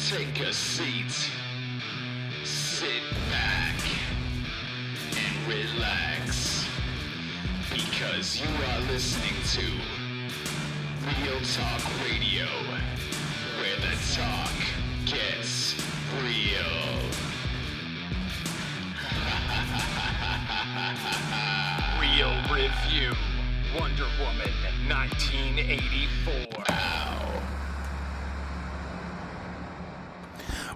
Take a seat, sit back, and relax, because you are listening to Real Talk Radio, where the talk gets real. Real Review, WonderWoman 1984.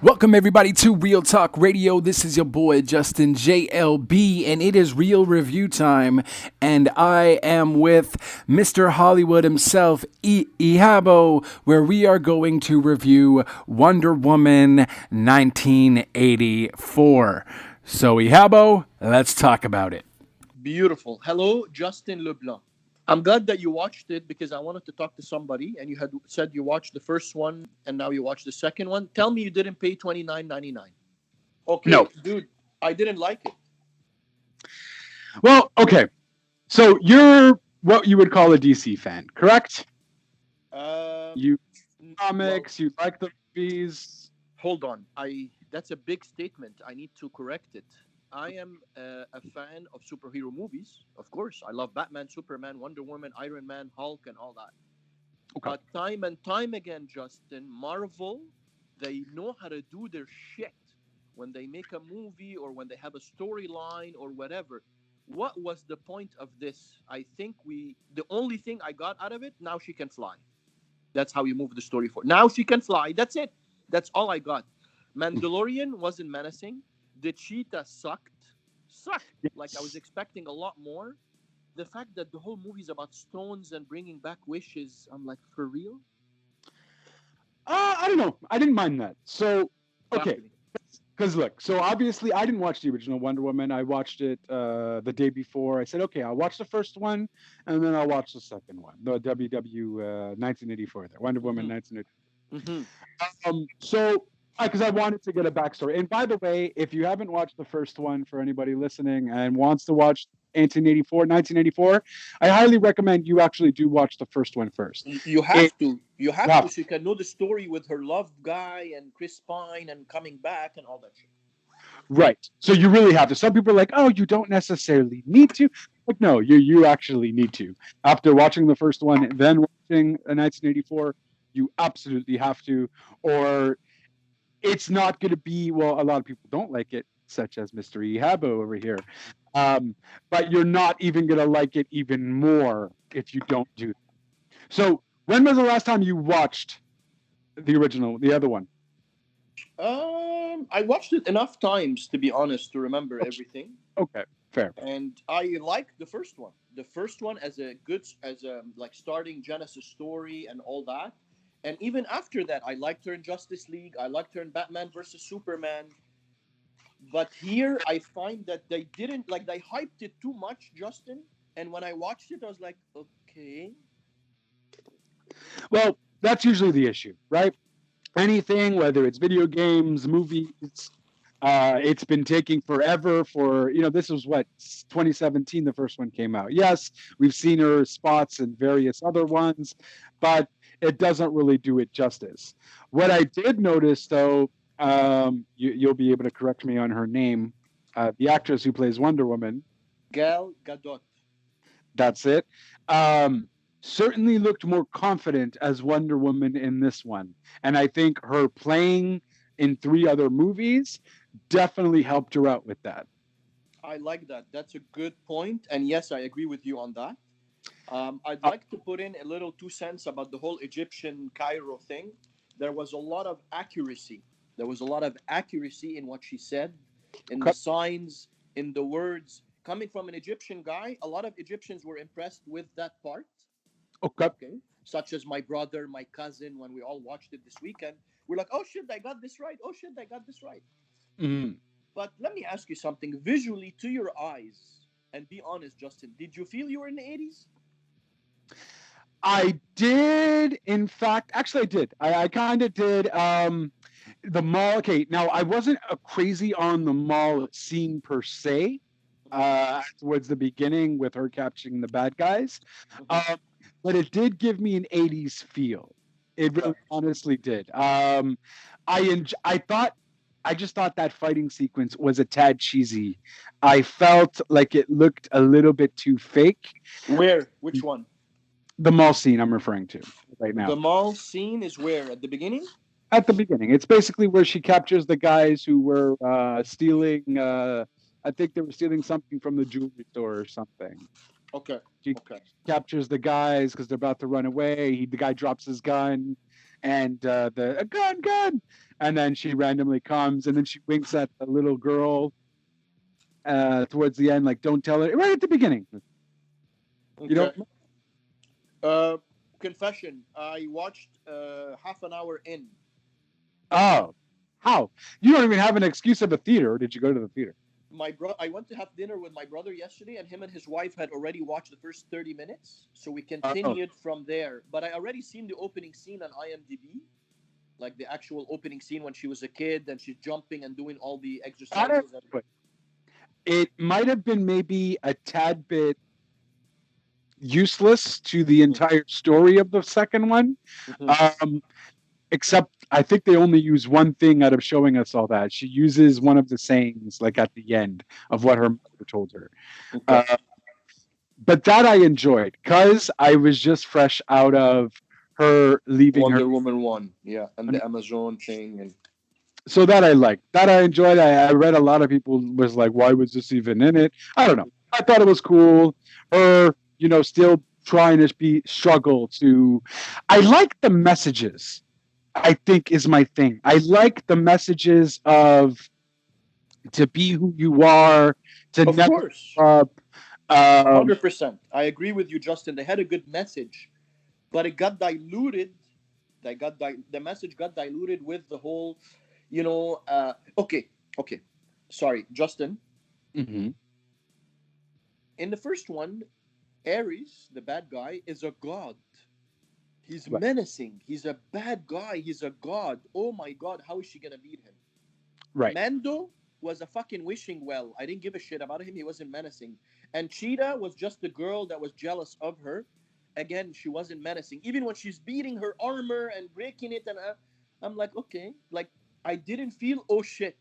Welcome everybody to Real Talk Radio. This is your boy Justin JLB, and it is Real Review time. And I am with Mr. Hollywood himself, Ihabo, where we are going to review WonderWoman 1984. So Ihabo, let's talk about it. Beautiful. Hello, Justin Leblanc. I'm glad that you watched it because I wanted to talk to somebody, and you had said you watched the first one and now you watched the second one. Tell me you didn't pay $29.99. Okay, No. Dude, I didn't like it. Well, okay. So you're what you would call a DC fan, correct? You comics, you like the movies. Hold on. That's a big statement. I need to correct it. I am a fan of superhero movies, of course. I love Batman, Superman, Wonder Woman, Iron Man, Hulk, and all that. Okay. But time and time again, Justin, Marvel, they know how to do their shit when they make a movie or when they have a storyline or whatever. What was the point of this? I think the only thing I got out of it, now she can fly. That's how you move the story forward. Now she can fly. That's it. That's all I got. Mandalorian wasn't menacing. The cheetah sucked. Yes. Like, I was expecting a lot more. The fact that the whole movie is about stones and bringing back wishes, I'm like, for real? I don't know. I didn't mind that. So, okay. Exactly. Because look, so obviously I didn't watch the original Wonder Woman. I watched it the day before. I said, okay, I'll watch the first one, and then I'll watch the second one, the 1984, there, Wonder Woman 1984. So, because I wanted to get a backstory. And by the way, if you haven't watched the first one, for anybody listening and wants to watch 1984, I highly recommend you actually do watch the first one first. You have to. You have Wow. to, so you can know the story with her love guy and Chris Pine and coming back and all that shit. Right. So you really have to. Some people are like, oh, you don't necessarily need to. Like, no, you actually need to. After watching the first one and then watching 1984, you absolutely have to. Or it's not going to be, well, a lot of people don't like it, such as Mr. Ihabo over here. But you're not even going to like it even more if you don't do that. So when was the last time you watched the original, the other one? I watched it enough times, to be honest, to remember everything. Okay, fair. And I liked the first one. The first one as a like starting Genesis story and all that. And even after that, I liked her in Justice League. I liked her in Batman versus Superman. But here, I find that they didn't, like, they hyped it too much, Justin. And when I watched it, I was like, okay. Well, that's usually the issue, right? Anything, whether it's video games, movies, it's been taking forever for, this was 2017, the first one came out. Yes, we've seen her spots in various other ones, but it doesn't really do it justice. What I did notice, though, you'll be able to correct me on her name, the actress who plays Wonder Woman. Gal Gadot. That's it. Certainly looked more confident as Wonder Woman in this one. And I think her playing in 3 other movies definitely helped her out with that. I like that. That's a good point. And yes, I agree with you on that. I'd like to put in a little 2 cents about the whole Egyptian Cairo thing. There was a lot of accuracy. There was a lot of accuracy in what she said, in the signs, in the words. Coming from an Egyptian guy, a lot of Egyptians were impressed with that part. Okay. Such as my brother, my cousin, when we all watched it this weekend. We're like, oh shit, I got this right. Oh shit, I got this right. Mm-hmm. But let me ask you something. Visually, to your eyes, and be honest, Justin, did you feel you were in the 80s? I did, in fact. Actually, I did. I kind of did. The mall. Okay, now I wasn't crazy on the mall scene per se. Towards the beginning with her capturing the bad guys. But it did give me an 80s feel. It really honestly did. I just thought that fighting sequence was a tad cheesy. I felt like it looked a little bit too fake. Where? Which one? The mall scene I'm referring to right now. The mall scene is where? At the beginning? At the beginning, it's basically where she captures the guys who were stealing. I think they were stealing something from the jewelry store or something. Okay. She Okay. captures the guys because they're about to run away. The guy drops his gun, and the gun, and then she randomly comes, and then she winks at the little girl towards the end, like, "Don't tell her." Right at the beginning, you know. Confession. I watched half an hour in. Oh, how? You don't even have an excuse of a theater, or did you go to the theater? I went to have dinner with my brother yesterday, and him and his wife had already watched the first 30 minutes, so we continued from there. But I already seen the opening scene on IMDb, like the actual opening scene when she was a kid and she's jumping and doing all the exercises. It might have been maybe a tad bit useless to the entire story of the second one. Except I think they only use one thing out of showing us all that. She uses one of the sayings, like at the end of what her mother told her. But that I enjoyed because I was just fresh out of her leaving Wonder Woman 1, yeah, and the Amazon thing. And so that I liked. That I enjoyed. I read a lot of people was like, why was this even in it? I don't know. I thought it was cool. Her, still trying to struggle to. I like the messages. I think is my thing. I like the messages of to be who you are, to of never course. up. 100%. I agree with you, Justin. They had a good message, but it got diluted. The message got diluted with the whole, okay. Sorry, Justin. Mm-hmm. In the first one, Ares, the bad guy, is a god. He's menacing. He's a bad guy. He's a god. Oh my god, how is she gonna beat him? Right. Mando was a fucking wishing well. I didn't give a shit about him. He wasn't menacing. And Cheetah was just the girl that was jealous of her. Again, she wasn't menacing. Even when she's beating her armor and breaking it, and I'm like, okay, like I didn't feel oh shit.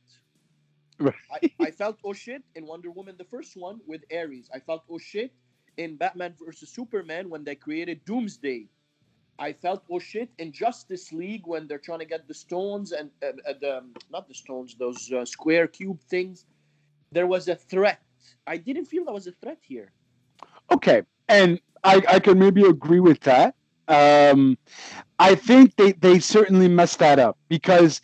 Right. I felt oh shit in Wonder Woman, the first one, with Ares. I felt oh shit in Batman versus Superman when they created Doomsday. I felt oh shit in Justice League when they're trying to get the stones and not the stones, those square cube things. There was a threat. I didn't feel there was a threat here. Okay, and I can maybe agree with that. I think they certainly messed that up because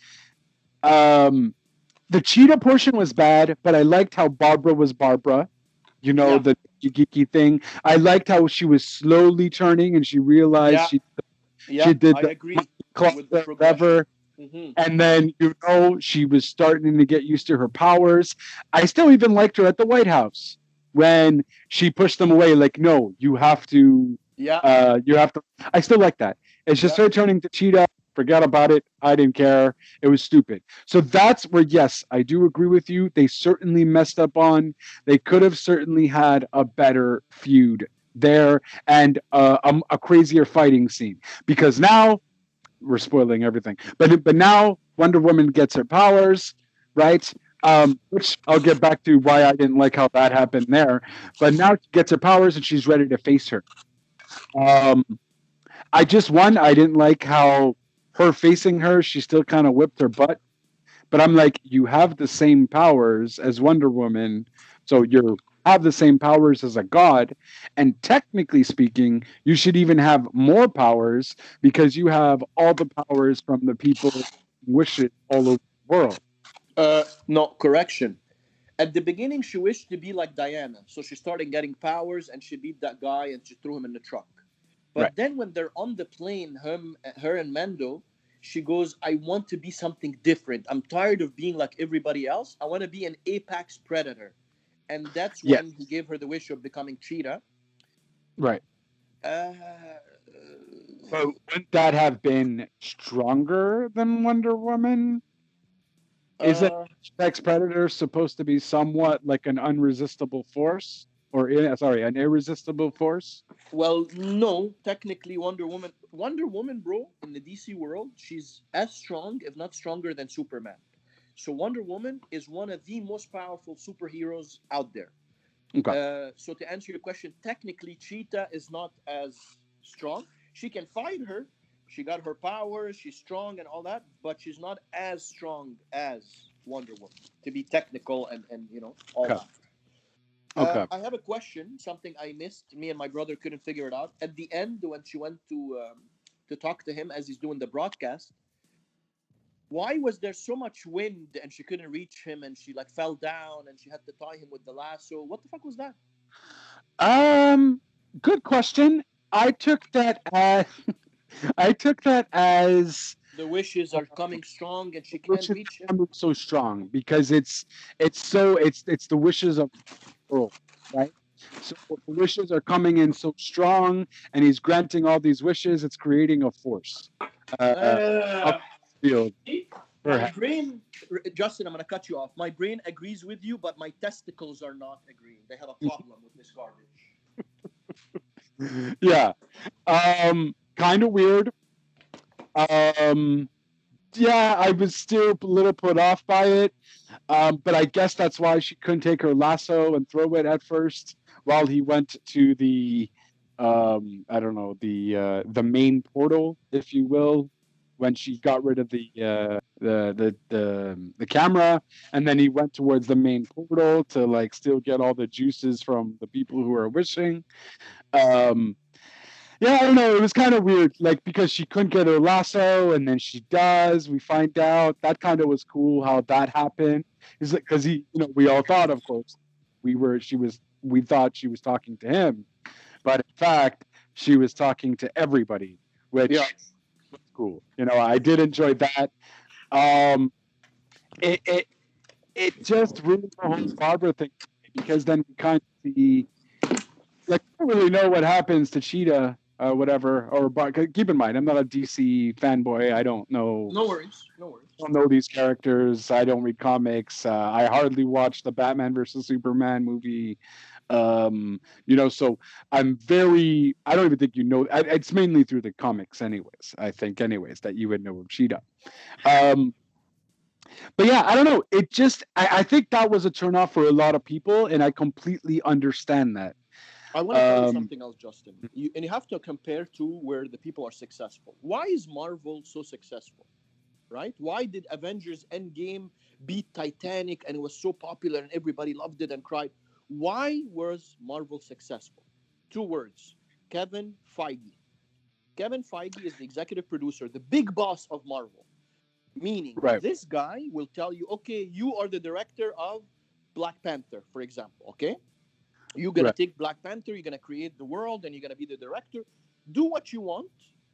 the cheetah portion was bad, but I liked how Barbara was Barbara. The geeky thing. I liked how she was slowly turning and she realized she did I the agree with the whatever. Mm-hmm. And then she was starting to get used to her powers. I still even liked her at the White House when she pushed them away. Like, no, you have to. Yeah. You have to. I still like that. It's just her turning to cheetah. Forget about it. I didn't care. It was stupid. So that's where, yes, I do agree with you. They certainly messed up on. They could have certainly had a better feud there and a crazier fighting scene, because now we're spoiling everything. But now Wonder Woman gets her powers, right? Which I'll get back to why I didn't like how that happened there. But now she gets her powers and she's ready to face her. I didn't like how her facing her, she still kind of whipped her butt. But I'm like, you have the same powers as Wonder Woman, so you have the same powers as a god, and technically speaking, you should even have more powers because you have all the powers from the people who wish it all over the world. No, correction. At the beginning, she wished to be like Diana, so she started getting powers, and she beat that guy, and she threw him in the truck. But then when they're on the plane, her and Mando, she goes, I want to be something different. I'm tired of being like everybody else. I want to be an apex predator. And that's when he gave her the wish of becoming Cheetah. Right. So wouldn't that have been stronger than Wonder Woman? Isn't apex predator supposed to be somewhat like an unresistible force? or sorry, an irresistible force. Well, no, technically Wonder Woman, bro, in the DC world, she's as strong, if not stronger than Superman. So Wonder Woman is one of the most powerful superheroes out there. Okay. So to answer your question, technically Cheetah is not as strong. She can fight her. She got her powers. She's strong and all that, but she's not as strong as Wonder Woman. To be technical and all Okay. that. Okay. I have a question. Something I missed. Me and my brother couldn't figure it out. At the end, when she went to talk to him as he's doing the broadcast, why was there so much wind and she couldn't reach him and she like fell down and she had to tie him with the lasso? What the fuck was that? Um, Good question. I took that as I took that as The wishes are coming strong and she which can't is reach him. coming so strong because it's the wishes of the world, right? So the wishes are coming in so strong, and he's granting all these wishes. It's creating a force up Uh, the field. my Perhaps. brain, Justin, I'm gonna cut you off. My brain agrees with you, but my testicles are not agreeing. They have a problem with this garbage. Yeah. Kind of weird. Um, yeah, I was still a little put off by it. But I guess that's why she couldn't take her lasso and throw it at first while he went to the I don't know, the main portal, if you will, when she got rid of the camera, and then he went towards the main portal to like still get all the juices from the people who are wishing. Um yeah, I don't know. It was kind of weird, like because she couldn't get her lasso, and then she does. We find out that kind of was cool how that happened. Is because we all thought, of course, we thought she was talking to him, but in fact, she was talking to everybody, which Yeah. was cool. I did enjoy that. Um, it it it just ruined the whole Barbara thing because then we kind of see like I don't really know what happens to Cheetah, whatever. Keep in mind, I'm not a DC fanboy. I don't know. No worries. No worries. I don't know these characters. I don't read comics. I hardly watch the Batman versus Superman movie. So I'm very. I don't even think It's mainly through the comics, anyways. I think, anyways, that you would know of Cheetah. Um, but yeah, I don't know. It just. I think that was a turnoff for a lot of people, and I completely understand that. I want to tell you something else, Justin. And you have to compare to where the people are successful. Why is Marvel so successful? Right? Why did Avengers Endgame beat Titanic and it was so popular and everybody loved it and cried? Why was Marvel successful? Two words: Kevin Feige. Kevin Feige is the executive producer, the big boss of Marvel. Meaning, Right. this guy will tell you, okay, you are the director of Black Panther, for example, okay? You're going to Right. take Black Panther, you're going to create the world, and you're going to be the director. Do what you want.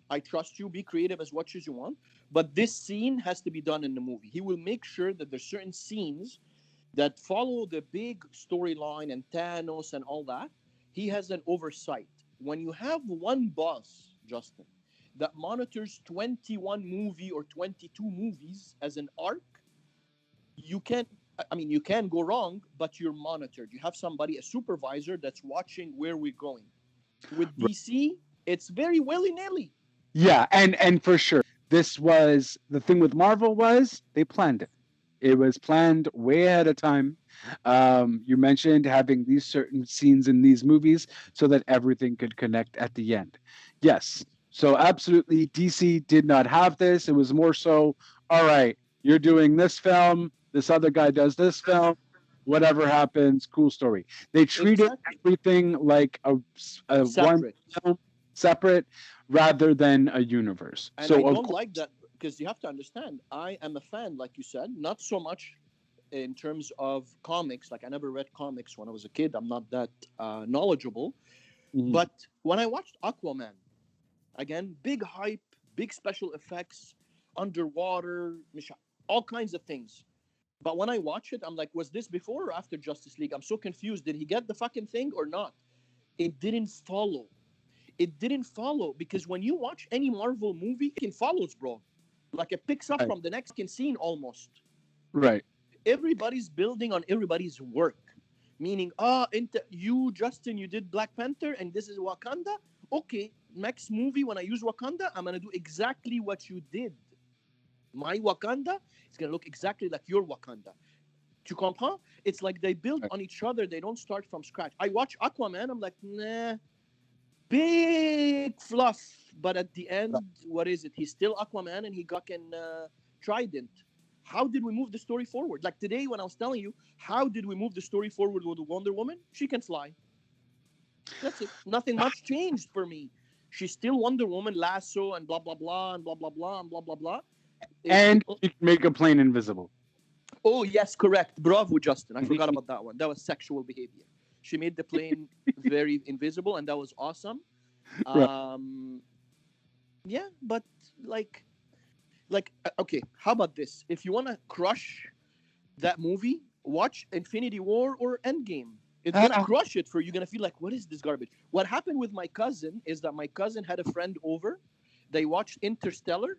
I trust you. Be creative as much as you want. But this scene has to be done in the movie. He will make sure that there's certain scenes that follow the big storyline and Thanos and all that. He has an oversight. When you have one boss, Justin, that monitors 21 movie or 22 movies as an arc, you can't you can go wrong, but you're monitored. You have somebody, a supervisor that's watching where we're going. With DC, it's very willy-nilly. Yeah, and for sure, this was the thing with Marvel was they planned it. It was planned way ahead of time. You mentioned having these certain scenes in these movies so that everything could connect at the end. Yes, so absolutely, DC did not have this. It was more so, all right, you're doing this film, this other guy does this film, whatever happens, cool story. They treated Exactly. everything like a one Separate. film, separate, rather than a universe. And So I of don't course, like that because you have to understand, I am a fan, like you said, not so much in terms of comics. Like I never read comics when I was a kid. I'm not that knowledgeable. Mhm. But when I watched Aquaman, again, big hype, big special effects, underwater, all kinds of things. But when I watch it, I'm like, was this before or after Justice League? I'm so confused. Did he get the fucking thing or not? It didn't follow. It didn't follow because when you watch any Marvel movie, it follows, bro. Like it picks up Right. from the next scene almost. Right. Everybody's building on everybody's work. Meaning, you, Justin, you did Black Panther, and this is Wakanda. Okay, next movie, when I use Wakanda, I'm going to do exactly what you did. My Wakanda is going to look exactly like your Wakanda. Tu comprends? It's like they build on each other. They don't start from scratch. I watch Aquaman. I'm like, nah, big fluff. But at the end, what is it? He's still Aquaman and he got an trident. How did we move the story forward? Like today when I was telling you, how did we move the story forward with Wonder Woman? She can fly. That's it. Nothing much changed for me. She's still Wonder Woman, lasso, and blah, blah, blah, and blah, blah, blah, and blah, blah, blah. And you can make a plane invisible. Oh, yes, correct. Bravo, Justin. I forgot about that one. That was sexual behavior. She made the plane very invisible, and that was awesome. Yeah, but like, okay, how about this? If you want to crush that movie, watch Infinity War or Endgame. It's going to crush it for you. You're going to feel like, what is this garbage? What happened with my cousin is that my cousin had a friend over. They watched Interstellar.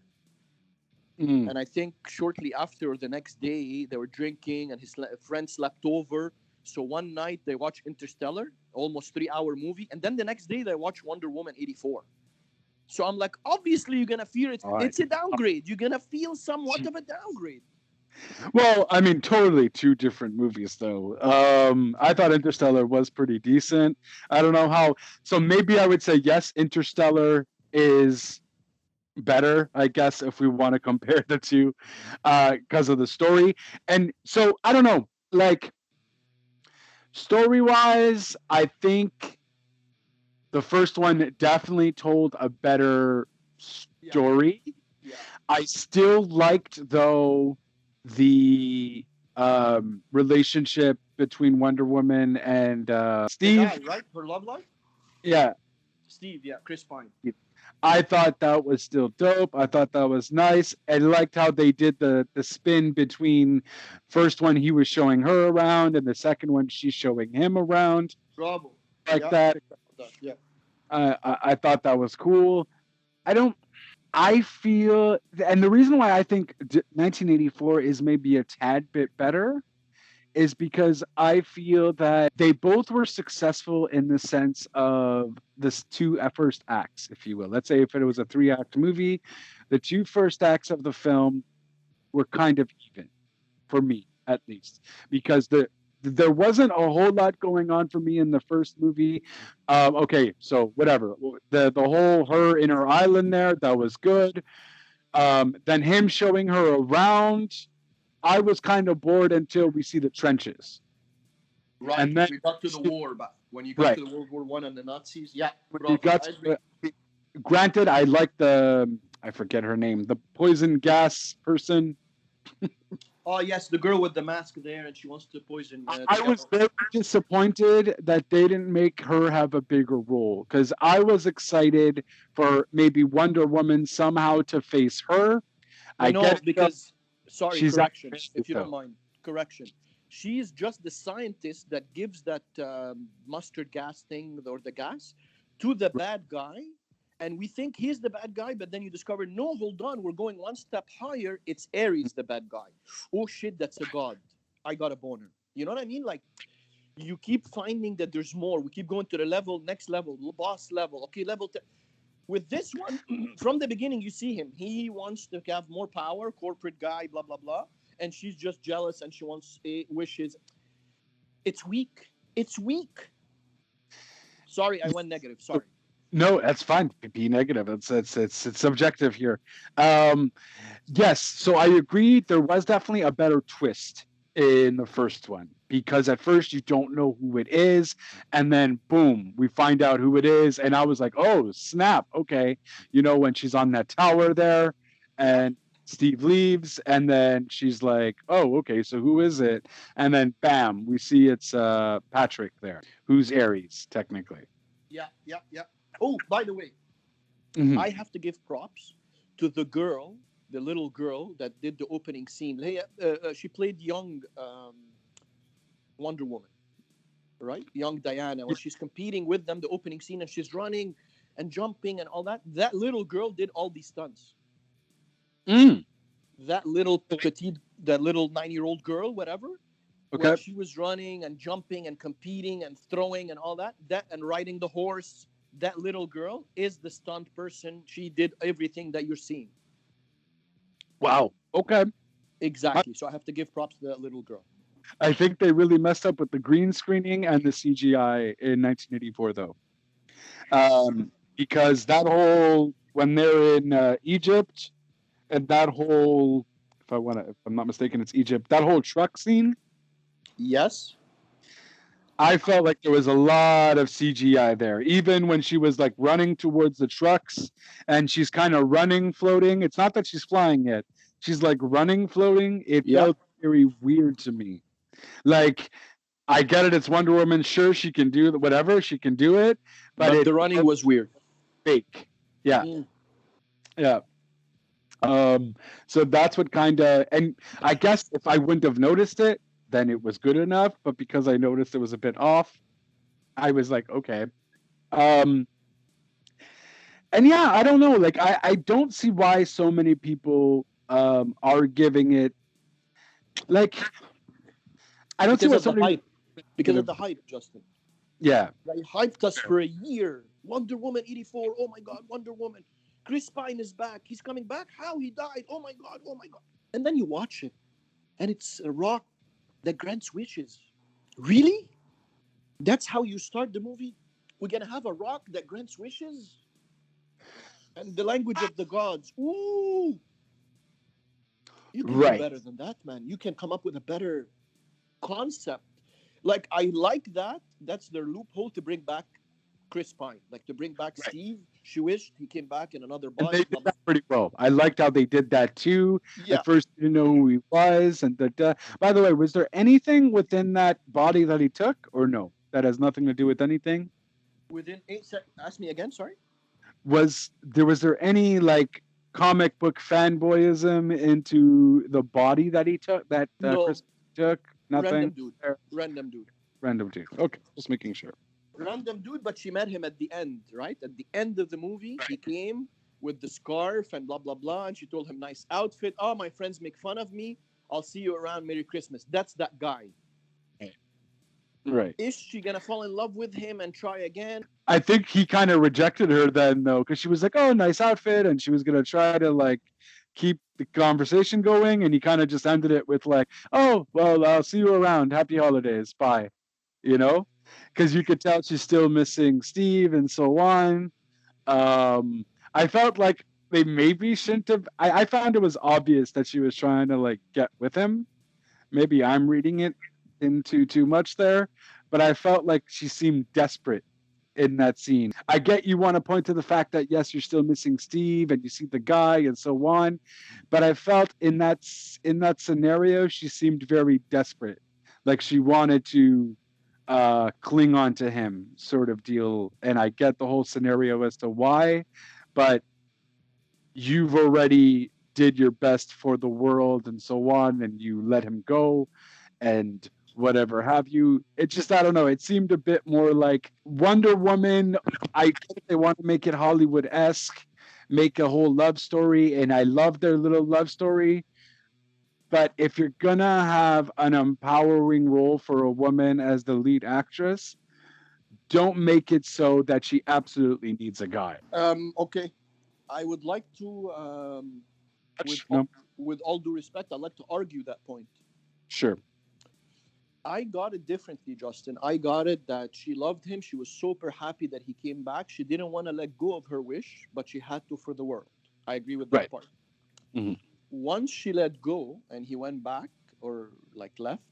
And I think shortly after or the next day, they were drinking and his friend slept over. So one night they watched Interstellar, almost 3-hour movie. And then the next day they watched Wonder Woman 84. So I'm like, obviously you're going to feel it's a downgrade. You're going to feel somewhat of a downgrade. Well, I mean, totally two different movies, though. I thought Interstellar was pretty decent. I don't know how. So maybe I would say, yes, Interstellar is better, I guess, if we want to compare the two because of the story. And so, I don't know, like, story-wise, I think the first one definitely told a better story. Yeah. I still liked, though, the relationship between Wonder Woman and Steve. The guy, right? Her love life? Yeah. Steve, yeah. Chris Pine. I thought that was still dope. I thought that was nice. I liked how they did the spin between first one he was showing her around and the second one she's showing him around. Bravo. Like that. Yeah. I thought that was cool. I feel, and the reason why I think 1984 is maybe a tad bit better is because I feel that they both were successful in the sense of the two first acts, if you will. Let's say if it was a 3-act movie, the two first acts of the film were kind of even, for me at least, because there wasn't a whole lot going on for me in the first movie. Okay, so whatever. The whole her in her island there, that was good. Then him showing her around, I was kind of bored until we see the trenches. Right. And then we got to the war, but when you got to the World War I and the Nazis, yeah. Granted, I like I forget her name, the poison gas person. Oh, yes, the girl with the mask there, and she wants to poison. I was very disappointed that they didn't make her have a bigger role, because I was excited for maybe Wonder Woman somehow to face her. I know, because, sorry, correction, if you don't mind. Correction. She's just the scientist that gives that mustard gas thing, or the gas, to the bad guy. And we think he's the bad guy, but then you discover, no, hold on, we're going one step higher. It's Ares, the bad guy. Oh, shit, that's a god. I got a boner. You know what I mean? Like, you keep finding that there's more. We keep going to the next level, boss level. Okay, level 10. With this one, from the beginning, you see him. He wants to have more power, corporate guy, blah, blah, blah. And she's just jealous, and she wants wishes. It's weak. It's weak. Sorry, I went negative. Sorry. No, that's fine. Be negative. It's subjective here. Yes, so I agree. There was definitely a better twist in the first one, because at first you don't know who it is, and then boom, we find out who it is, and I was like, oh snap, okay. You know, when she's on that tower there, and Steve leaves, and then she's like, oh, okay, so who is it? And then bam, we see it's Patrick there, who's Ares technically. Yeah. Oh, by the way, I have to give props to the little girl that did the opening scene. She played young Wonder Woman, right? Young Diana. When she's competing with them, the opening scene, and she's running and jumping and all that. That little girl did all these stunts. That little 9-year-old girl, whatever. Okay. where she was running and jumping and competing and throwing and all that, and riding the horse. That little girl is the stunt person. She did everything that you're seeing. Wow. Okay. Exactly. So I have to give props to that little girl. I think they really messed up with the green screening and the CGI in 1984, though, because that whole when they're in Egypt and that whole, if I'm not mistaken, it's Egypt. That whole truck scene. Yes. I felt like there was a lot of CGI there, even when she was like running towards the trucks and she's kind of running, floating. It's not that she's flying yet. She's like running, floating. It Yeah. felt very weird to me. Like, I get it. It's Wonder Woman. Sure, she can do whatever. She can do it. But the running was weird. fake. Yeah. Mm. Yeah. So that's what kind of, and I guess if I wouldn't have noticed it, then it was good enough. But because I noticed it was a bit off, I was like, okay. And yeah, I don't know. Like, I don't see why so many people are giving it, like, I don't see why Because of so the many. hype. Because of the hype, Justin. Yeah. They hyped us for a year. Wonder Woman 84. Oh my God, Wonder Woman. Chris Pine is back. He's coming back. How he died. Oh my God. Oh my God. And then you watch it, and it's a rock that grants wishes. Really? That's how you start the movie? We're gonna have a rock that grants wishes? And the language of the gods. Ooh. You can do Right. better than that, man. You can come up with a better concept. Like, I like that. That's their loophole to bring back Chris Pine. Like, to bring back Right. Steve. She wished he came back in another And body. they did that pretty well. I liked how they did that too. Yeah. At first, you didn't know who he was, and by the way, was there anything within that body that he took, or no? That has nothing to do with anything. Within 8 seconds. Ask me again. Sorry. Was there any like comic book fanboyism into the body that he took? That No. Chris took? Nothing. Random dude. Random dude. Random dude. Okay, just making sure. Random dude, but she met him at the end, right? At the end of the movie, he came with the scarf and blah, blah, blah. And she told him, nice outfit. Oh, my friends make fun of me. I'll see you around. Merry Christmas. That's that guy. Right. Is she going to fall in love with him and try again? I think he kind of rejected her then, though, because she was like, oh, nice outfit. And she was going to try to like keep the conversation going. And he kind of just ended it with like, oh, well, I'll see you around. Happy holidays. Bye. You know, because you could tell she's still missing Steve and so on. I felt like they maybe shouldn't have. I found it was obvious that she was trying to like get with him. Maybe I'm reading it into too much there, but I felt like she seemed desperate in that scene. I get you want to point to the fact that yes, you're still missing Steve and you see the guy and so on, but I felt in that scenario she seemed very desperate, like she wanted to cling on to him, sort of deal. And I get the whole scenario as to why, but you've already did your best for the world and so on, and you let him go and whatever have you. It just, I don't know, it seemed a bit more like Wonder Woman. I think they want to make it Hollywood-esque, make a whole love story, and I love their little love story. But if you're gonna have an empowering role for a woman as the lead actress, don't make it so that she absolutely needs a guy. Okay. I would like to, No? with all due respect, I'd like to argue that point. Sure. I got it differently, Justin. I got it that she loved him. She was super happy that he came back. She didn't want to let go of her wish, but she had to for the world. I agree with that Right. part. Mhm. Once she let go and he went back or like left,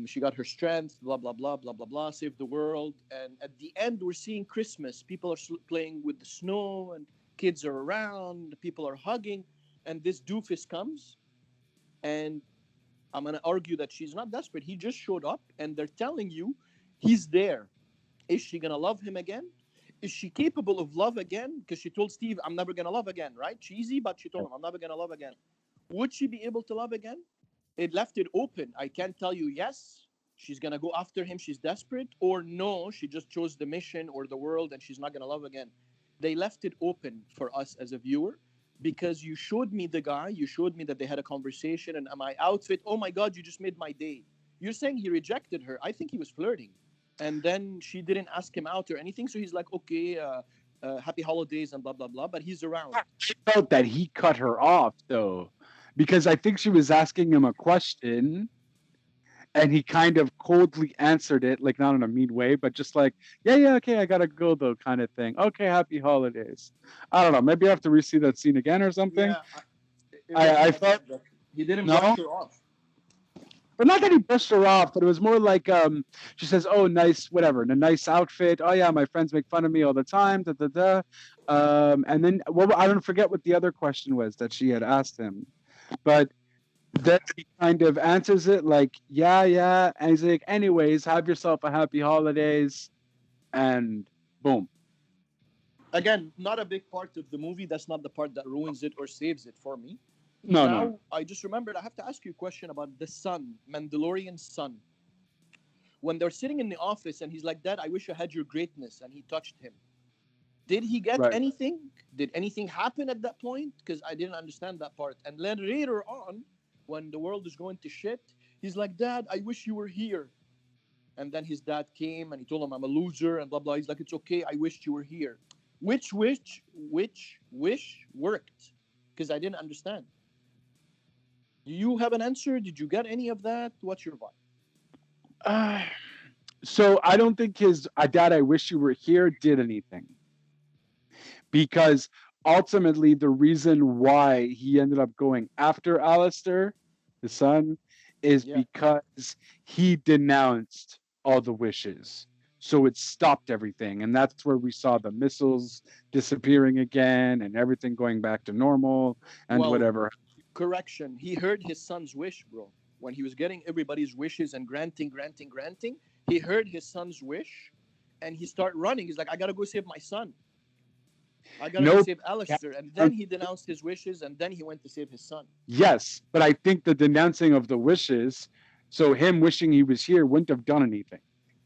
she got her strength, blah, blah, blah, blah, blah, blah, saved the world. And at the end, we're seeing Christmas. People are playing with the snow and kids are around. People are hugging. And this doofus comes. And I'm going to argue that she's not desperate. He just showed up and they're telling you he's there. Is she going to love him again? Is she capable of love again? Because she told Steve, I'm never going to love again, right? Cheesy, but she told him, I'm never going to love again. Would she be able to love again? It left it open. I can't tell you yes, she's going to go after him, she's desperate, or no, she just chose the mission or the world and she's not going to love again. They left it open for us as a viewer. because you showed me the guy, you showed me that they had a conversation, and my outfit, oh my God, you just made my day. You're saying he rejected her. I think he was flirting. And then she didn't ask him out or anything. So he's like, okay, happy holidays and blah, blah, blah. But he's around. I felt that he cut her off, though, because I think she was asking him a question and he kind of coldly answered it, like not in a mean way, but just like, yeah, okay, I gotta go though, kind of thing. Okay, happy holidays. I don't know. Maybe I have to re-see that scene again or something. Yeah, I felt he didn't no, brush her off. but not that he brushed her off, but it was more like she says, "Oh, nice, whatever, a nice outfit. Oh yeah, my friends make fun of me all the time." Da da da. And then, well, I don't forget what the other question was that she had asked him, but then he kind of answers it like, yeah, and he's like, anyways, have yourself a happy holidays, and boom. Again, not a big part of the movie. That's not the part that ruins it or saves it for me. No. I just remembered I have to ask you a question about the son, Mandalorian's son. When they're sitting in the office and he's like, Dad, I wish I had your greatness, and he touched him. Did he get Right. anything? Did anything happen at that point? Because I didn't understand that part. And then later on, when the world is going to shit, he's like, Dad, I wish you were here. And then his dad came and he told him, I'm a loser and blah, blah. He's like, it's okay. I wished you were here. Which wish worked? Because I didn't understand. Do you have an answer? Did you get any of that? What's your vibe? So I don't think his Dad, I wish you were here did anything. Because ultimately the reason why he ended up going after Alistair, the son, is because he denounced all the wishes. So it stopped everything. And that's where we saw the missiles disappearing again and everything going back to normal and whatever. Correction. He heard his son's wish, bro. When he was getting everybody's wishes and granting, he heard his son's wish and he started running. He's like, I got to go save my son. I got to go save Alistair. And then he denounced his wishes and then he went to save his son. Yes, but I think the denouncing of the wishes, so him wishing he was here, wouldn't have done anything.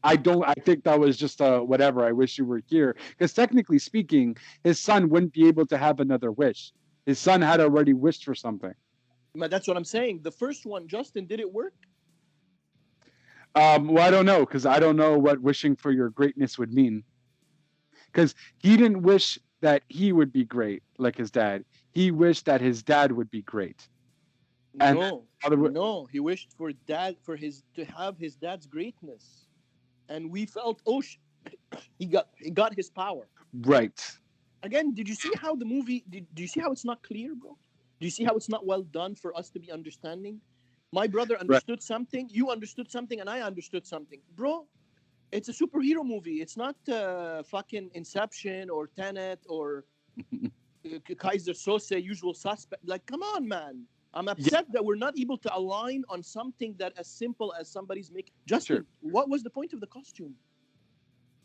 I think that was just a whatever, I wish you were here. Because technically speaking, his son wouldn't be able to have another wish. His son had already wished for something. But that's what I'm saying. The first one, Justin, did it work? Well, I don't know, because I don't know what wishing for your greatness would mean. Because he didn't wish that he would be great like his dad. He wished that his dad would be great. No, he wished for to have his dad's greatness. And we felt, he got his power. Right. Again, did you see how the movie? Do you see how it's not clear, bro? Do you see how it's not well done for us to be understanding? My brother understood something, you understood something, and I understood something, bro. It's a superhero movie. It's not fucking Inception or Tenet or Kaiser Sose, Usual Suspect. Like, come on, man. I'm upset that we're not able to align on something that as simple as somebody's making. Justin, what was the point of the costume?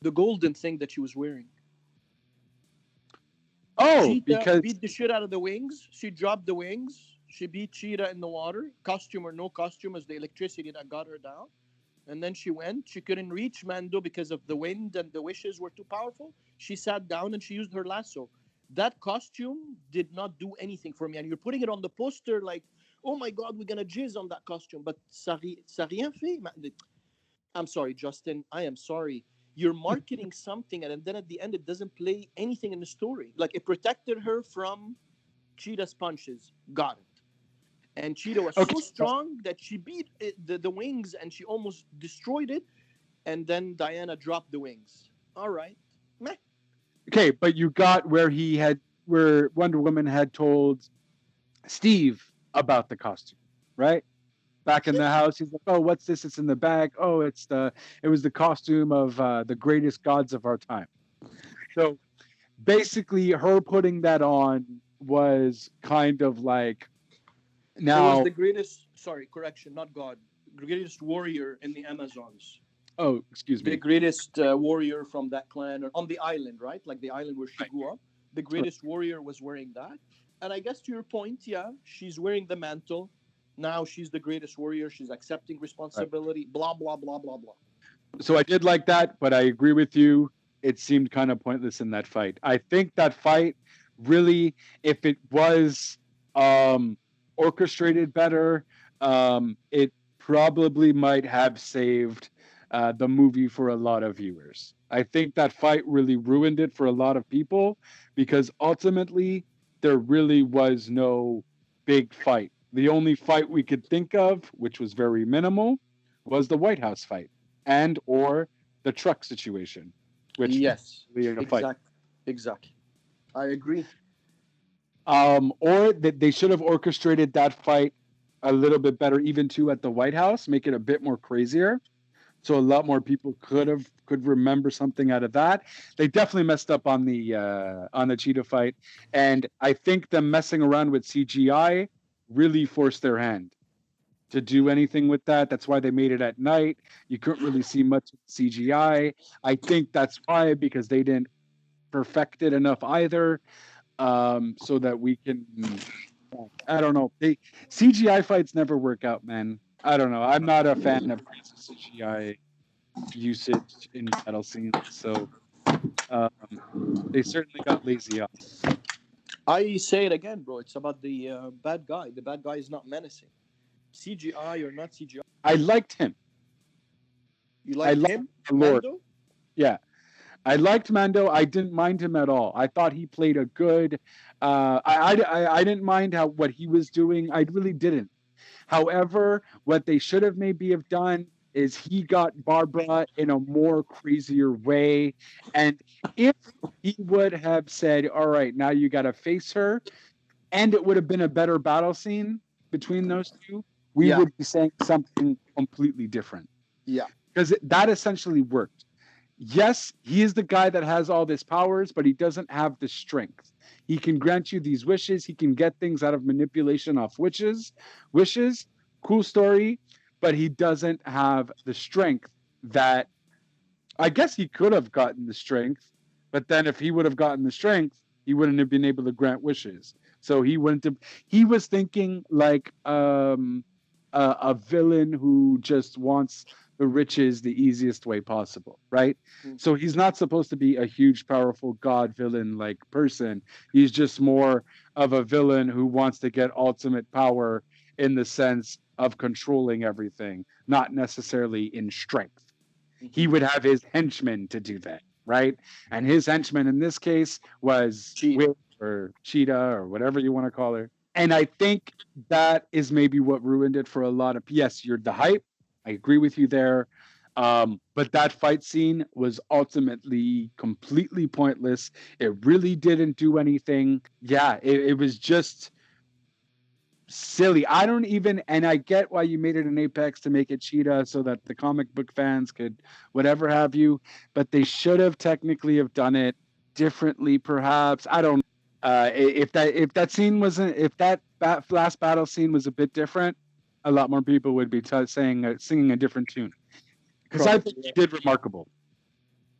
The golden thing that she was wearing. Cheetah because beat the shit out of the wings. She dropped the wings. She beat Cheetah in the water. Costume or no costume, as the electricity that got her down. And then she went. She couldn't reach Mando because of the wind and the wishes were too powerful. She sat down and she used her lasso. That costume did not do anything for me. And you're putting it on the poster like, oh my God, we're going to jizz on that costume. But ça rien fait. I'm sorry, Justin. I am sorry. You're marketing something and then at the end it doesn't play anything in the story. Like it protected her from Cheetah's punches. Got it. And Cheetah was so strong that she beat the wings and she almost destroyed it. And then Diana dropped the wings. All right. Meh. Okay, but you got where Wonder Woman had told Steve about the costume, right? Back in the house, he's like, "Oh, what's this? It's in the bag. Oh, it was the costume of the greatest gods of our time." So basically, her putting that on was kind of like now. It was the greatest. Sorry, correction, not God. Greatest warrior in the Amazons. Oh, excuse me. The greatest warrior from that clan or on the island, right? Like the island where she grew up. The greatest warrior was wearing that. And I guess to your point, she's wearing the mantle. Now she's the greatest warrior. She's accepting responsibility. Right. Blah, blah, blah, blah, blah. So I did like that, but I agree with you. It seemed kind of pointless in that fight. I think that fight really, if it was orchestrated better, it probably might have saved the movie for a lot of viewers. I think that fight really ruined it for a lot of people because ultimately there really was no big fight. The only fight we could think of, which was very minimal, was the White House fight and or the truck situation, which Yes, really a fight. exactly. I agree. Or that they should have orchestrated that fight a little bit better, even too at the White House, make it a bit more crazier, so a lot more people could remember something out of that. They definitely messed up on the cheetah fight, and I think them messing around with CGI really forced their hand to do anything with that. That's why they made it at night. You couldn't really see much CGI. I think that's why, because they didn't perfect it enough either, so that we can. I don't know. CGI fights never work out, man. I don't know. I'm not a fan of CGI usage in battle scenes, so they certainly got lazy on. I say it again, bro. It's about the bad guy. The bad guy is not menacing. CGI or not CGI. I liked him. You like him, Lord. Mando? Yeah, I liked Mando. I didn't mind him at all. I thought he played a good. I didn't mind what he was doing. I really didn't. However, what they should have maybe have done is he got Barbara in a more crazier way. And if he would have said, all right, now you got to face her, and it would have been a better battle scene between those two, we would be saying something completely different. Yeah. Because that essentially worked. Yes, he is the guy that has all these powers, but he doesn't have the strength. He can grant you these wishes. He can get things out of manipulation off wishes. Cool story, but he doesn't have the strength that I guess he could have gotten the strength, but then if he would have gotten the strength, he wouldn't have been able to grant wishes. So he wouldn't have. He was thinking like a villain who just wants the riches the easiest way possible, right? So he's not supposed to be a huge, powerful god villain like person. He's just more of a villain who wants to get ultimate power in the sense of controlling everything, not necessarily in strength. He would have his henchmen to do that, right? And his henchman in this case was Cheetah or Cheetah or whatever you want to call her. And I think that is maybe what ruined it for a lot of. Yes, you're the hype. I agree with you there. But that fight scene was ultimately completely pointless. It really didn't do anything. Yeah, it was just silly. I don't even, and I get why you made it an Apex to make it Cheetah so that the comic book fans could whatever have you, but they should have technically have done it differently, perhaps. I don't. If that scene wasn't, if that last battle scene was a bit different, a lot more people would be singing a different tune. Because I think he did remarkable.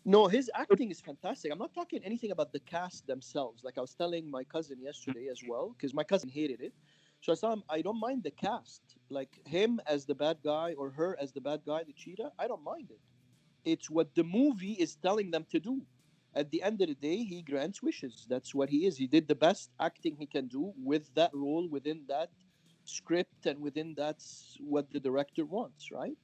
No, his acting is fantastic. I'm not talking anything about the cast themselves. Like I was telling my cousin yesterday as well, because my cousin hated it. So I saw him. I don't mind the cast, like him as the bad guy or her as the bad guy, the cheetah. I don't mind it. It's what the movie is telling them to do. At the end of the day, he grants wishes. That's what he is. He did the best acting he can do with that role, within that script, and within that's what the director wants, right?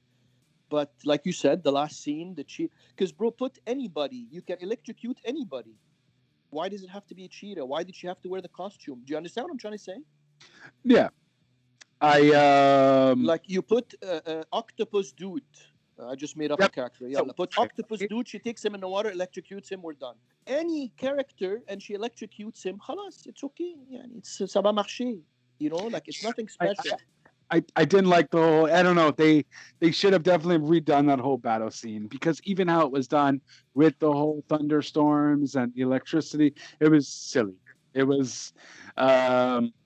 But like you said, the last scene, the cheetah. Because bro, put anybody. You can electrocute anybody. Why does it have to be a cheetah? Why did she have to wear the costume? Do you understand what I'm trying to say? Yeah, like you put octopus dude. I just made up a character. Yeah, put octopus dude. She takes him in the water, electrocutes him. We're done. Any character and she electrocutes him. Halas, it's okay. Yeah, it's ça va marcher. You know, like it's nothing special. I didn't like the whole. I don't know. They should have definitely redone that whole battle scene, because even how it was done with the whole thunderstorms and the electricity, it was silly. It was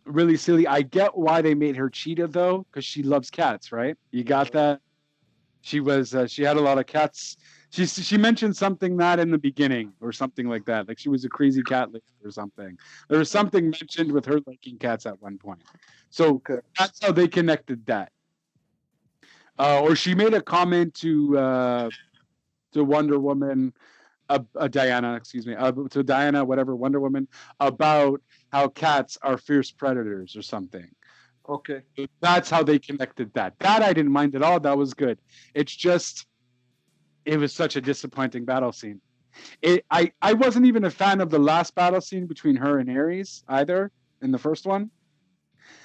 really silly. I get why they made her Cheetah though, because she loves cats, right? You got that? She had a lot of cats. She mentioned something that in the beginning or something like that. Like she was a crazy cat lady or something. There was something mentioned with her liking cats at one point. So that's how they connected that. Or she made a comment to WonderWoman Diana, excuse me, to Diana, whatever, Wonder Woman, about how cats are fierce predators or something. Okay. That's how they connected that. That I didn't mind at all. That was good. It's just, it was such a disappointing battle scene. I wasn't even a fan of the last battle scene between her and Ares either in the first one.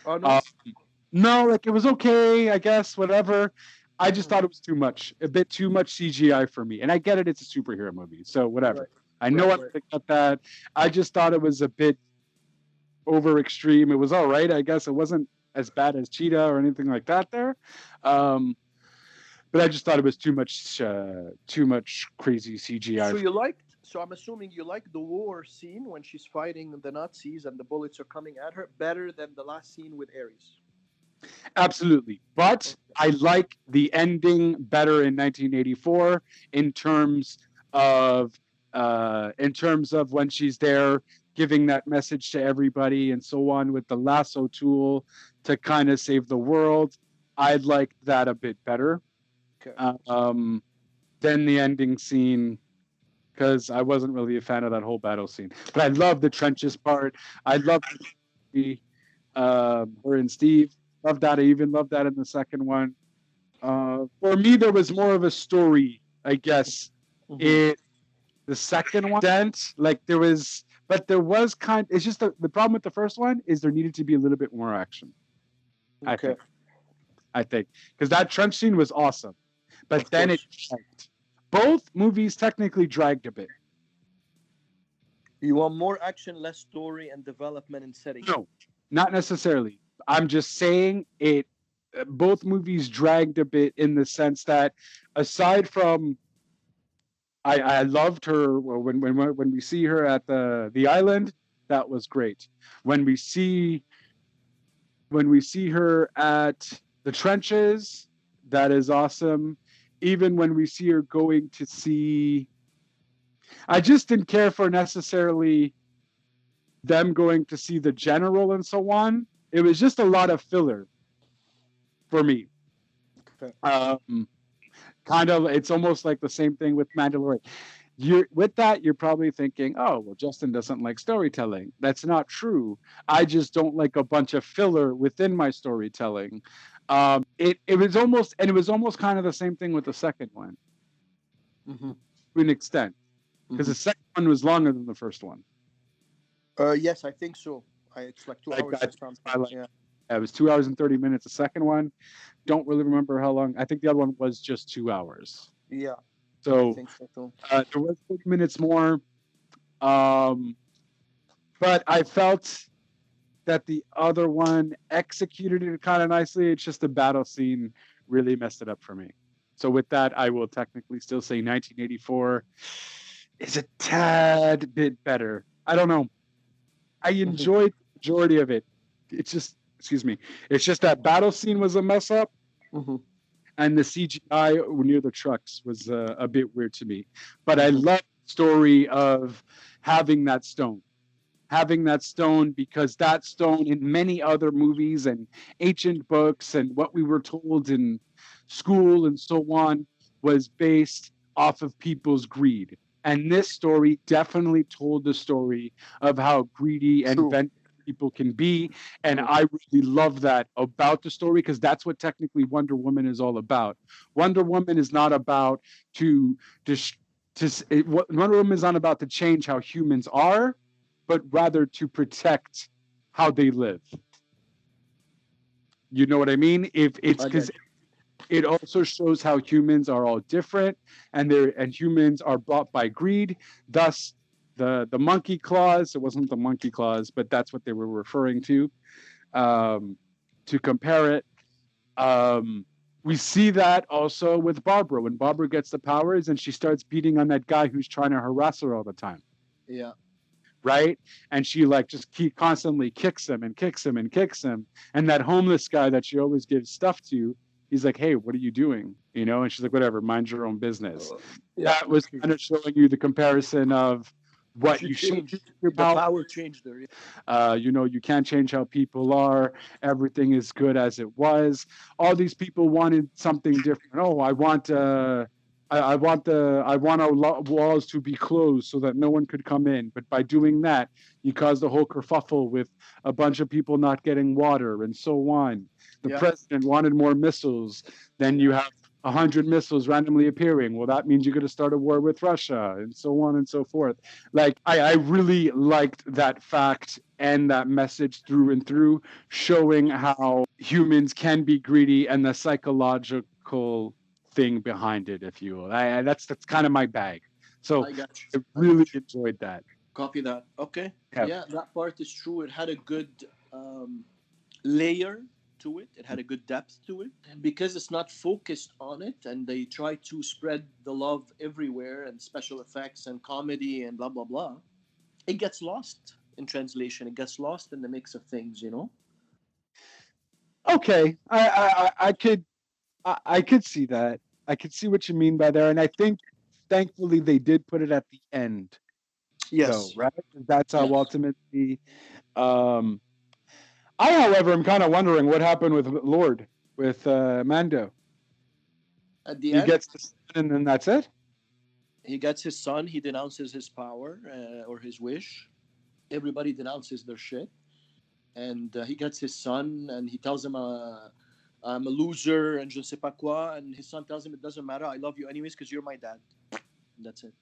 Oh no. No, like it was okay, I guess, whatever. I just thought it was too much, a bit too much CGI for me. And I get it, it's a superhero movie, so whatever. Right. I know Right, I picked up that. I just thought it was a bit over extreme. It was all right, I guess. It wasn't as bad as Cheetah or anything like that there. But I just thought it was too much crazy CGI. So I'm assuming you like the war scene when she's fighting the Nazis and the bullets are coming at her better than the last scene with Ares. Absolutely. But I like the ending better in 1984 in terms of when she's there giving that message to everybody and so on with the lasso tool to kind of save the world. I like that a bit better. Okay. Than the ending scene, because I wasn't really a fan of that whole battle scene. But I love the trenches part. I love her and Steve. Love that. I even love that in the second one. For me, there was more of a story, I guess, in the second one. Like there was it's just the problem with the first one is there needed to be a little bit more action. Okay. I think because that trench scene was awesome, but then it dragged. Both movies technically dragged a bit. You want more action, less story, and development and setting? No, not necessarily. I'm just saying it. Both movies dragged a bit in the sense that, aside from, I loved her when we see her at the island. That was great. When we see her at the trenches, that is awesome. Even when we see her going to see, I just didn't care for necessarily them going to see the general and so on. It was just a lot of filler for me. Okay. Kind of, it's almost like the same thing with Mandalorian. With that, you're probably thinking, oh, well, Justin doesn't like storytelling. That's not true. I just don't like a bunch of filler within my storytelling. It was almost kind of the same thing with the second one, to an extent, because the second one was longer than the first one. Yes, I think so. It's like 2 hours. It was 2 hours and 30 minutes. The second one, don't really remember how long. I think the other one was just 2 hours. Yeah. So, I think so too. There was 30 minutes more. But I felt that the other one executed it kind of nicely. It's just the battle scene really messed it up for me. So with that, I will technically still say 1984 is a tad bit better. I don't know. I enjoyed the majority of it. It's just, it's just that battle scene was a mess up. And the CGI near the trucks was a bit weird to me. But I love the story of having that stone. Because that stone in many other movies and ancient books and what we were told in school and so on was based off of people's greed. And this story definitely told the story of how greedy and vengeful people can be. And I really love that about the story, because that's what technically Wonder Woman is all about. Wonder Woman is not about Wonder Woman is not about to change how humans are, but rather to protect how they live. You know what I mean? If it's because it also shows how humans are all different, and humans are brought by greed. Thus, the monkey claws. It wasn't the monkey claws, but that's what they were referring to compare it. We see that also with Barbara when Barbara gets the powers and she starts beating on that guy who's trying to harass her all the time. Yeah. Right? And she constantly kicks him and kicks him and kicks him. And that homeless guy that she always gives stuff to, he's like, hey, what are you doing? And she's like, whatever, mind your own business. That was kind of showing you the comparison of what you should do. The power changed her. You can't change how people are. Everything is good as it was. All these people wanted something different. Oh, I want I want our walls to be closed so that no one could come in. But by doing that, you caused a whole kerfuffle with a bunch of people not getting water and so on. The Yeah. president wanted more missiles. Then you have 100 missiles randomly appearing. Well, that means you're going to start a war with Russia and so on and so forth. Like, I really liked that fact and that message through and through, showing how humans can be greedy and the psychological thing behind it, if you will. That's kind of my bag. So I got I you. really enjoyed that. Copy that. Okay. Yeah. Yeah, that part is true. It had a good layer to it. It had a good depth to it. Because it's not focused on it, and they try to spread the love everywhere, and special effects and comedy and blah blah blah. It gets lost in translation. It gets lost in the mix of things. Okay, I could see that. I could see what you mean by there, and I think thankfully they did put it at the end, though, Yes. right? That's how Yes. ultimately. Um, I, however, am kind of wondering what happened with Lord, with Mando. At the He end, gets the son, and then that's it. he gets his son. He denounces his power or his wish. Everybody denounces their shit, and he gets his son, and he tells him, "I'm a loser," and je ne sais pas quoi. And his son tells him, "It doesn't matter. I love you anyways because you're my dad." That's it.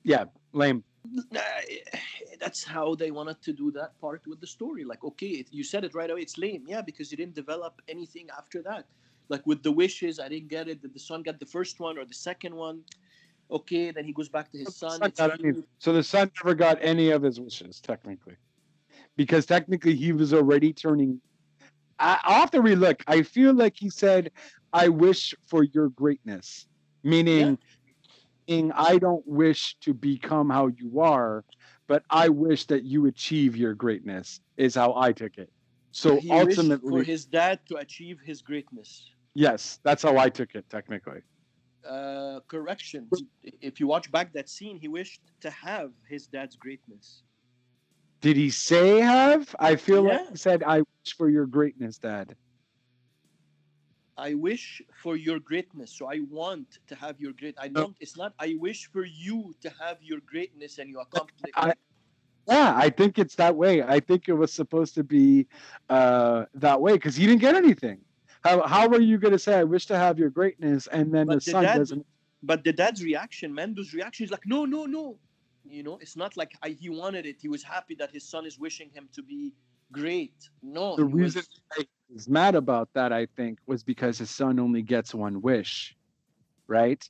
Yeah, lame. That's how they wanted to do that part with the story. Like, okay, you said it right away. It's lame, yeah, because you didn't develop anything after that. Like with the wishes, I didn't get it. That the son got the first one or the second one. Okay, then he goes back to his son. It's cute. So the son never got any of his wishes, technically, because technically he was already turning. I'll have to relook. I feel like he said, "I wish for your greatness," meaning, I don't wish to become how you are, but I wish that you achieve your greatness, is how I took it. So He wished for ultimately, his dad to achieve his greatness. yes, that's how I took it, technically. Correction. If you watch back that scene, he wished to have his dad's greatness. Did he say have? I feel like Yeah. he said, "I wish for your greatness, Dad." I wish for your greatness. So I want to have your great. I don't. It's not. I wish for you to have your greatness and you accomplish. Yeah, I think it's that way. I think it was supposed to be that way because he didn't get anything. How are you going to say, "I wish to have your greatness," and then the But the son dad. doesn't? But the dad's reaction, Mando's reaction, is like, no, no, no. It's not like he wanted it. He was happy that his son is wishing him to be great. No, The he reason was. he was mad about that, I think, was because his son only gets one wish, right?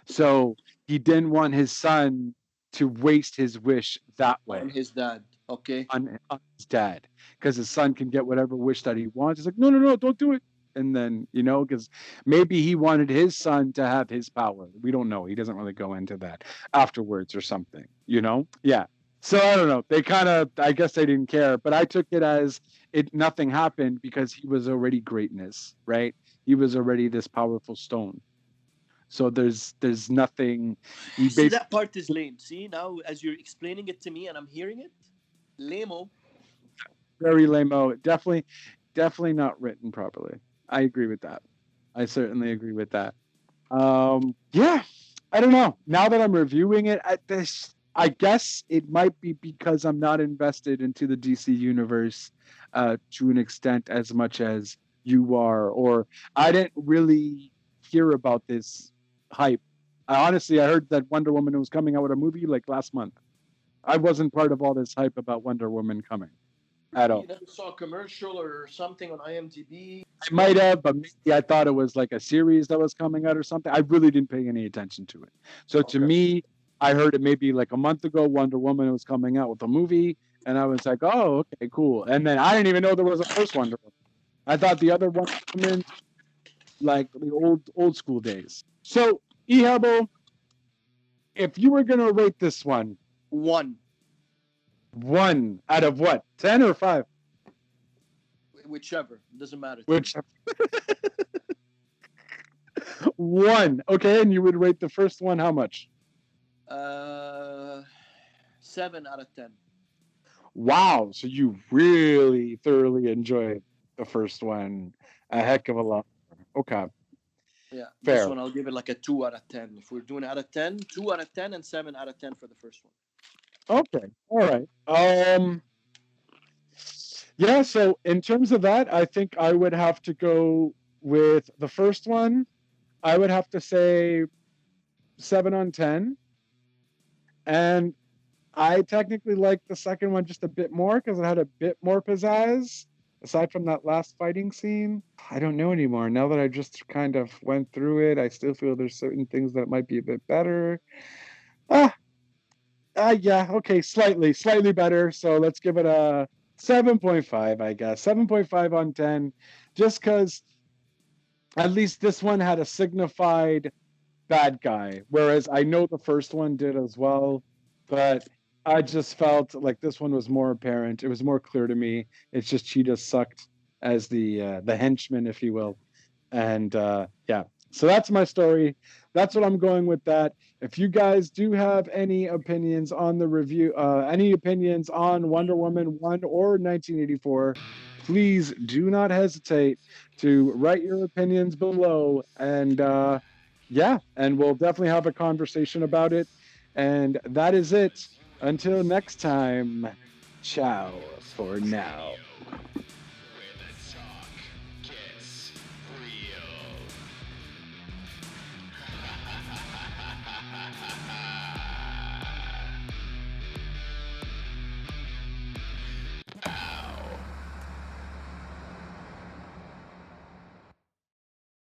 So he didn't want his son to waste his wish that way. On his dad. Okay. On his dad, because his son can get whatever wish that he wants. He's like, no, no, no, don't do it. And then, because maybe he wanted his son to have his power. We don't know. He doesn't really go into that afterwards or something, Yeah. So I don't know. They I guess they didn't care, but I took it as nothing happened because he was already greatness, right? He was already this powerful stone. So there's nothing. See, that part is lame. See, now as you're explaining it to me and I'm hearing it, lame-o. Very lame-o. Definitely not written properly. I agree with that. I certainly agree with that. Yeah, I don't know. Now that I'm reviewing it, I guess it might be because I'm not invested into the DC universe to an extent as much as you are, or I didn't really hear about this hype. I heard that Wonder Woman was coming out with a movie like last month. I wasn't part of all this hype about Wonder Woman coming at all. You never saw a commercial or something on IMDb? I might have, but maybe I thought it was like a series that was coming out or something. I really didn't pay any attention to it. So to me, I heard it maybe like a month ago, Wonder Woman was coming out with a movie, and I was like, oh, okay, cool. And then I didn't even know there was a first Wonder Woman. I thought the other Wonder Woman, like the old school days. So, Ihabo, if you were going to rate this one, 1. 1 out of what? 10 or 5? Whichever. Doesn't matter. Whichever. 1. Okay, and you would rate the first one how much? 7 out of 10. Wow, so you really thoroughly enjoyed the first one a heck of a lot. Okay. Yeah, this Fair. one I'll give it like a 2 out of 10. If we're doing out of 10, 2 out of 10 and 7 out of 10 for the first one. Okay. All right. Yeah, so in terms of that, I think I would have to go with the first one. I would have to say 7 on 10. And I technically like the second one just a bit more because it had a bit more pizzazz. Aside from that last fighting scene, I don't know anymore. Now that I just kind of went through it, I still feel there's certain things that might be a bit better. Yeah, okay, slightly better. So let's give it a 7.5, I guess. 7.5 on 10, just because at least this one had a signified bad guy, whereas I know the first one did as well, but I just felt like this one was more apparent. It was more clear to me. It's just Cheetah sucked as the henchman, if you will, and yeah. So that's my story. That's what I'm going with that. If you guys do have any opinions on the review, any opinions on Wonder Woman 1 or 1984, please do not hesitate to write your opinions below. And yeah, and we'll definitely have a conversation about it. And that is it. Until next time, ciao for now.